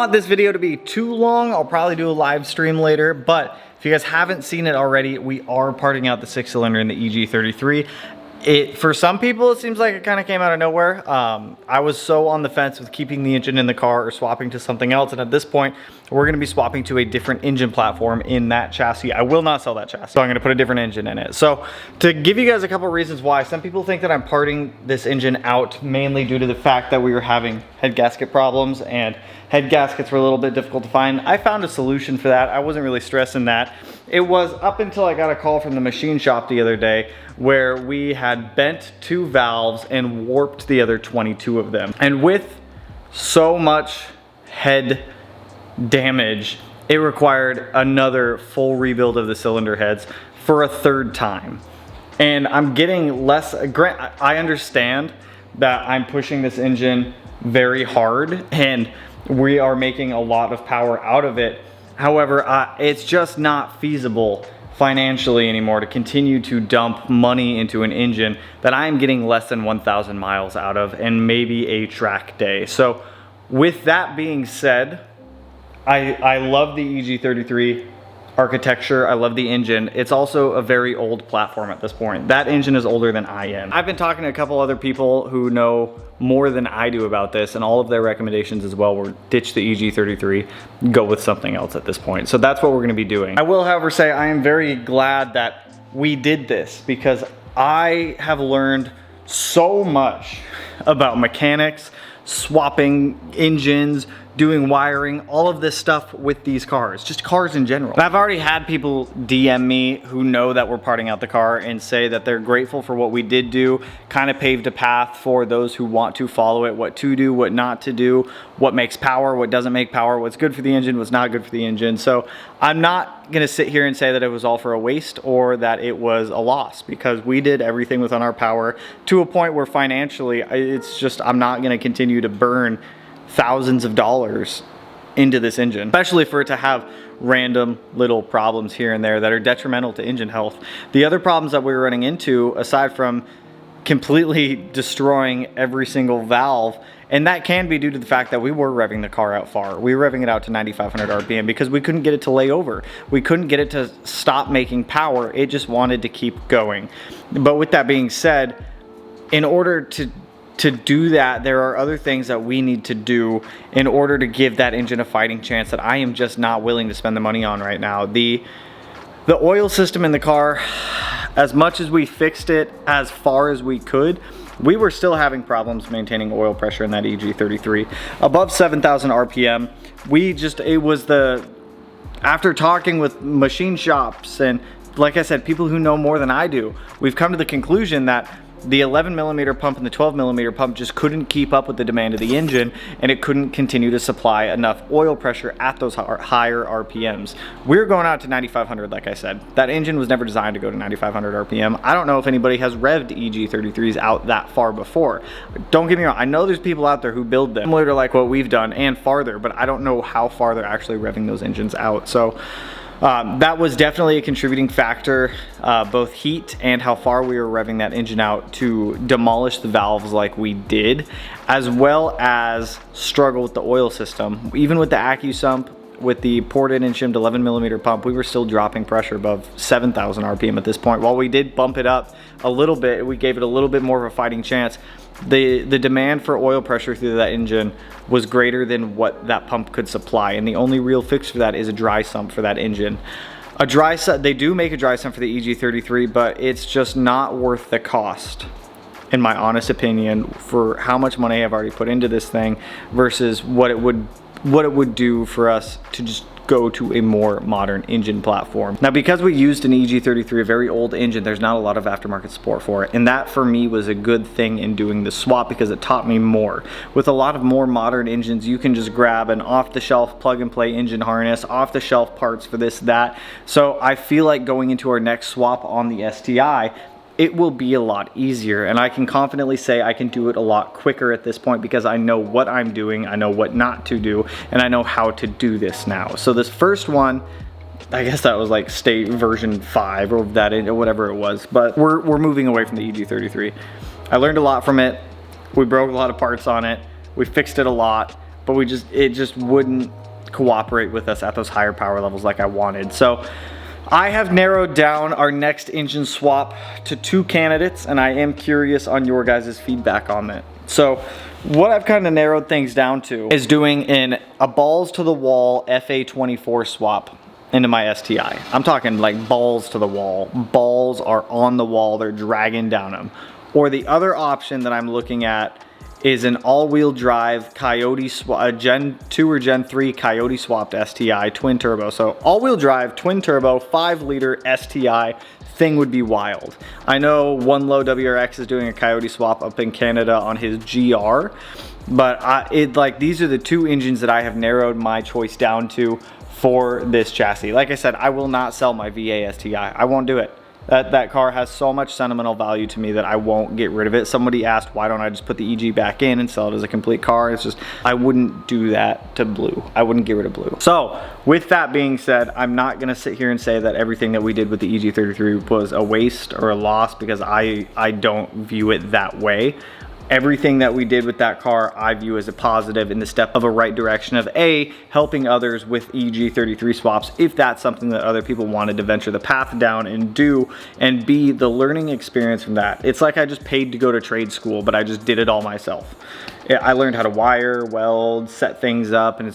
want this video to be too long. I'll probably do a live stream later, but if you guys haven't seen it already, we are parting out the 6-cylinder in the EG33. For some people, it seems like it kind of came out of nowhere. I was so on the fence with keeping the engine in the car or swapping to something else, and at this point, we're gonna be swapping to a different engine platform in that chassis. I will not sell that chassis, so I'm gonna put a different engine in it. So to give you guys a couple reasons why, some people think that I'm parting this engine out mainly due to the fact that we were having head gasket problems, and head gaskets were a little bit difficult to find. I found a solution for that. I wasn't really stressing that. It was up until I got a call from the machine shop the other day where we had bent 2 valves and warped the other 22 of them. And with so much head damage, it required another full rebuild of the cylinder heads for a 3rd time. And I'm getting less, I understand that I'm pushing this engine very hard and we are making a lot of power out of it. However, it's just not feasible financially anymore to continue to dump money into an engine that I am getting less than 1,000 miles out of and maybe a track day. So with that being said, I love the EG33 architecture. I love the engine. It's also a very old platform at this point. That engine is older than I am. I've been talking to a couple other people who know more than I do about this, and all of their recommendations as well were ditch the EG33, go with something else at this point. So that's what we're gonna be doing. I will, however, say I am very glad that we did this because I have learned so much about mechanics, swapping engines, doing wiring, all of this stuff with these cars, just cars in general. I've already had people DM me who know that we're parting out the car and say that they're grateful for what we did do, kind of paved a path for those who want to follow it, what to do, what not to do, what makes power, what doesn't make power, what's good for the engine, what's not good for the engine. So I'm not gonna sit here and say that it was all for a waste or that it was a loss, because we did everything within our power to a point where financially, it's just, I'm not gonna continue to burn thousands of dollars into this engine, especially for it to have random little problems here and there that are detrimental to engine health. The other problems that we were running into, aside from completely destroying every single valve, and that can be due to the fact that we were revving the car out far. We were revving it out to 9,500 RPM because we couldn't get it to lay over. We couldn't get it to stop making power. It just wanted to keep going. But with that being said, in order to do that, there are other things that we need to do in order to give that engine a fighting chance that I am just not willing to spend the money on right now. The oil system in the car, as much as we fixed it as far as we could, we were still having problems maintaining oil pressure in that EG33. Above 7,000 RPM, after talking with machine shops and, like I said, people who know more than I do, we've come to the conclusion that the 11mm pump and the 12mm pump just couldn't keep up with the demand of the engine, and it couldn't continue to supply enough oil pressure at those higher RPMs. We're going out to 9,500, like I said. That engine was never designed to go to 9,500 RPM. I don't know if anybody has revved EG33s out that far before. Don't get me wrong, I know there's people out there who build them similar to like what we've done and farther, but I don't know how far they're actually revving those engines out. So that was definitely a contributing factor, both heat and how far we were revving that engine out to demolish the valves like we did, as well as struggle with the oil system. Even with the AccuSump, with the ported and shimmed 11mm pump, we were still dropping pressure above 7,000 RPM at this point. While we did bump it up a little bit, we gave it a little bit more of a fighting chance. The demand for oil pressure through that engine was greater than what that pump could supply, and the only real fix for that is a dry sump for that engine. A dry sump, they do make a dry sump for the EG33, but it's just not worth the cost, in my honest opinion, for how much money I've already put into this thing versus what it would do for us to just go to a more modern engine platform. Now, because we used an EG33, a very old engine, there's not a lot of aftermarket support for it. And that for me was a good thing in doing the swap because it taught me more. With a lot of more modern engines, you can just grab an off-the-shelf plug and play engine harness, off-the-shelf parts for this, that. So I feel like going into our next swap on the STI, it will be a lot easier, and I can confidently say I can do it a lot quicker at this point because I know what I'm doing, I know what not to do, and I know how to do this now. So this first one, I guess that was like state version 5 or that, or whatever it was, but we're moving away from the EG33. I learned a lot from it. We broke a lot of parts on it. We fixed it a lot. but it just wouldn't cooperate with us at those higher power levels like I wanted. So I have narrowed down our next engine swap to 2 candidates, and I am curious on your guys' feedback on that. So what I've kind of narrowed things down to is doing a balls to the wall FA24 swap into my STI. I'm talking like balls to the wall. Balls are on the wall, they're dragging down them. Or the other option that I'm looking at is an all-wheel drive Coyote swap, Gen 2 or Gen 3 Coyote swapped STI twin turbo. So all-wheel drive, twin turbo, 5-liter STI, thing would be wild. I know One Low WRX is doing a Coyote swap up in Canada on his GR, but these are the 2 engines that I have narrowed my choice down to for this chassis. Like I said, I will not sell my VA STI. I won't do it. That car has so much sentimental value to me that I won't get rid of it. Somebody asked, why don't I just put the EG back in and sell it as a complete car? It's just, I wouldn't do that to blue. I wouldn't get rid of blue. So with that being said, I'm not gonna sit here and say that everything that we did with the EG33 was a waste or a loss, because I don't view it that way. Everything that we did with that car, I view as a positive in the step of a right direction of A, helping others with EG33 swaps if that's something that other people wanted to venture the path down and do, and B, the learning experience from that. It's like I just paid to go to trade school, but I just did it all myself. I learned how to wire, weld, set things up, and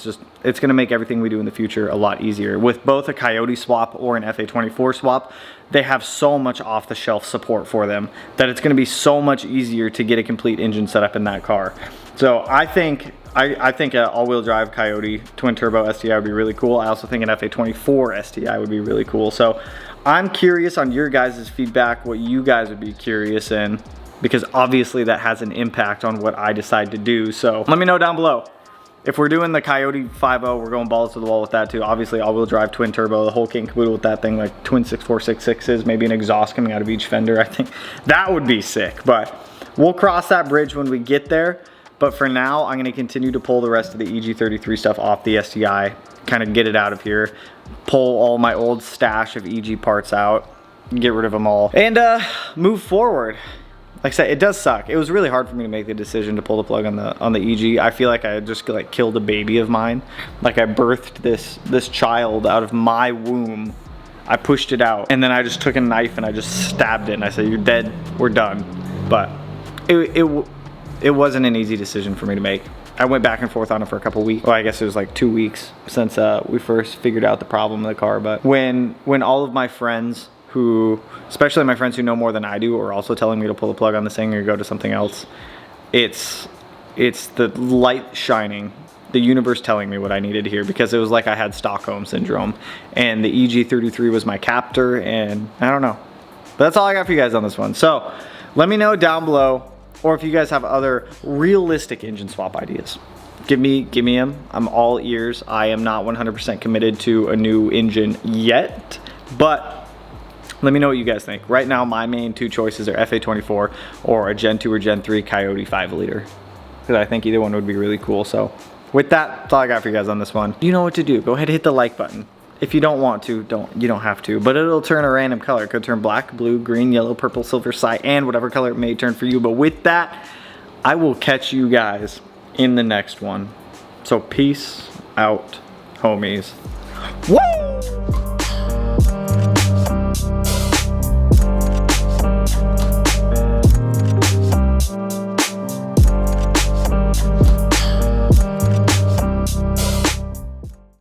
it's gonna make everything we do in the future a lot easier. With both a Coyote swap or an FA24 swap, they have so much off-the-shelf support for them that it's gonna be so much easier to get a complete engine set up in that car. So I think an all-wheel drive Coyote twin turbo STI would be really cool. I also think an FA24 STI would be really cool. So I'm curious on your guys' feedback, what you guys would be curious in, because obviously that has an impact on what I decide to do. So let me know down below. If we're doing the Coyote 5.0, we're going balls to the wall with that too. Obviously all-wheel drive twin turbo, the whole kit and caboodle with that thing, like twin 6466s, maybe an exhaust coming out of each fender. I think that would be sick, but we'll cross that bridge when we get there. But for now, I'm gonna continue to pull the rest of the EG33 stuff off the STI, kind of get it out of here, pull all my old stash of EG parts out, get rid of them all, and move forward. Like I said, it does suck. It was really hard for me to make the decision to pull the plug on the EG. I feel like I just like killed a baby of mine. Like I birthed this child out of my womb. I pushed it out, and then I just took a knife and I just stabbed it, and I said, "You're dead. We're done." But it wasn't an easy decision for me to make. I went back and forth on it for a couple weeks. Well, I guess it was like 2 weeks since we first figured out the problem of the car. But when all of my friends, especially my friends who know more than I do, are also telling me to pull the plug on this thing or go to something else, it's the light shining, the universe telling me what I needed to hear, because it was like I had Stockholm syndrome, and the EG33 was my captor, and I don't know. But that's all I got for you guys on this one. So let me know down below, or if you guys have other realistic engine swap ideas. Give me them. I'm all ears. I am not 100% committed to a new engine yet, but let me know what you guys think. Right now, my main 2 choices are FA24 or a Gen 2 or Gen 3 Coyote 5-liter, because I think either one would be really cool. So with that, that's all I got for you guys on this one. You know what to do. Go ahead and hit the like button. If you don't want to, you don't have to, but it'll turn a random color. It could turn black, blue, green, yellow, purple, silver, cyan, whatever color it may turn for you. But with that, I will catch you guys in the next one. So peace out, homies. Woo!